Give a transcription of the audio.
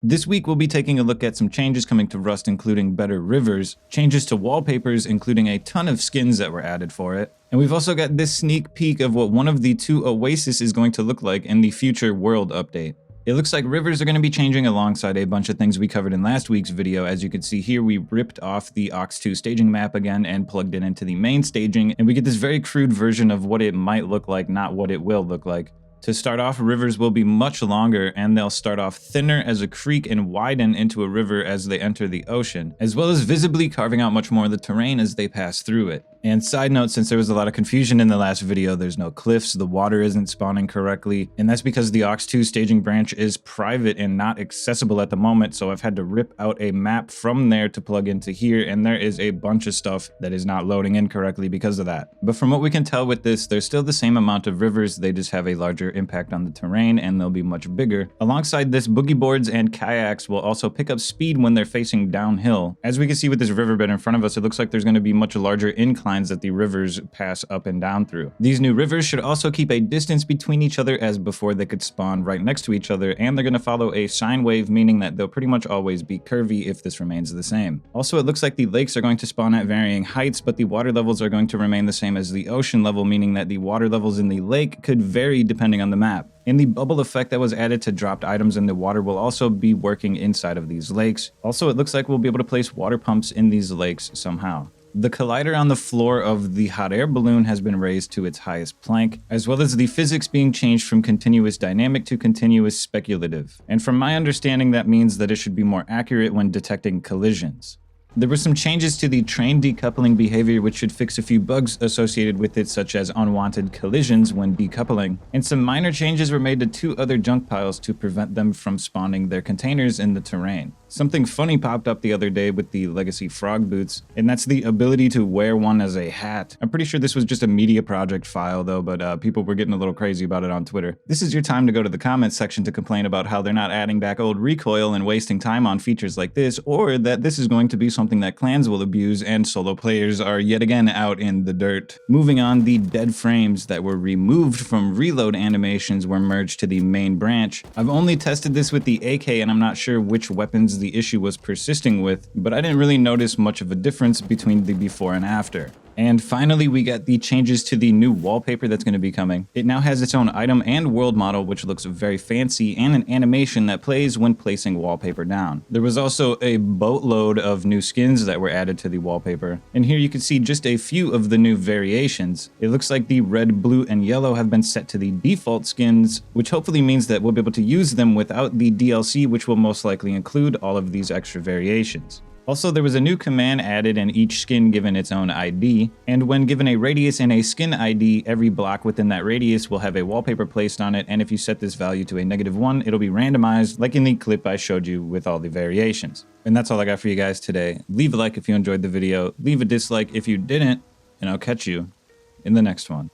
This week we'll be taking a look at some changes coming to Rust, including better rivers, changes to wallpapers, including a ton of skins that were added for it, and we've also got this sneak peek of what one of the two Oasis is going to look like in the future world update. It looks like rivers are going to be changing alongside a bunch of things we covered in last week's video. As you can see here, we ripped off the Ox 2 staging map again and plugged it into the main staging, and we get this very crude version of what it might look like, not what it will look like. To start off, rivers will be much longer, and they'll start off thinner as a creek and widen into a river as they enter the ocean, as well as visibly carving out much more of the terrain as they pass through it. And side note, since there was a lot of confusion in the last video, there's no cliffs, the water isn't spawning correctly, and that's because the Ox 2 staging branch is private and not accessible at the moment, so I've had to rip out a map from there to plug into here, and there is a bunch of stuff that is not loading in correctly because of that. But from what we can tell with this, there's still the same amount of rivers, they just have a larger impact on the terrain and they'll be much bigger. Alongside this, boogie boards and kayaks will also pick up speed when they're facing downhill. As we can see with this riverbed in front of us, it looks like there's going to be much larger inclines that the rivers pass up and down through. These new rivers should also keep a distance between each other, as before they could spawn right next to each other, and they're going to follow a sine wave, meaning that they'll pretty much always be curvy if this remains the same. Also, it looks like the lakes are going to spawn at varying heights, but the water levels are going to remain the same as the ocean level, meaning that the water levels in the lake could vary depending on the map. And the bubble effect that was added to dropped items in the water will also be working inside of these lakes. Also, it looks like we'll be able to place water pumps in these lakes somehow. The collider on the floor of the hot air balloon has been raised to its highest plank, as well as the physics being changed from continuous dynamic to continuous speculative. And from my understanding, that means that it should be more accurate when detecting collisions. There were some changes to the train decoupling behavior, which should fix a few bugs associated with it, such as unwanted collisions when decoupling. And some minor changes were made to two other junk piles to prevent them from spawning their containers in the terrain. Something funny popped up the other day with the Legacy Frog boots, and that's the ability to wear one as a hat. I'm pretty sure this was just a media project file though, but people were getting a little crazy about it on Twitter. This is your time to go to the comments section to complain about how they're not adding back old recoil and wasting time on features like this, or that this is going to be something that clans will abuse and solo players are yet again out in the dirt. Moving on, the dead frames that were removed from reload animations were merged to the main branch. I've only tested this with the AK, and I'm not sure which weapons the issue was persisting with, but I didn't really notice much of a difference between the before and after. And finally, we got the changes to the new wallpaper that's going to be coming. It now has its own item and world model, which looks very fancy, and an animation that plays when placing wallpaper down. There was also a boatload of new skins that were added to the wallpaper. And here you can see just a few of the new variations. It looks like the red, blue, and yellow have been set to the default skins, which hopefully means that we'll be able to use them without the DLC, which will most likely include all of these extra variations. Also, there was a new command added and each skin given its own ID, and when given a radius and a skin ID, every block within that radius will have a wallpaper placed on it, and if you set this value to a -1, it'll be randomized like in the clip I showed you with all the variations. And that's all I got for you guys today. Leave a like if you enjoyed the video, leave a dislike if you didn't, and I'll catch you in the next one.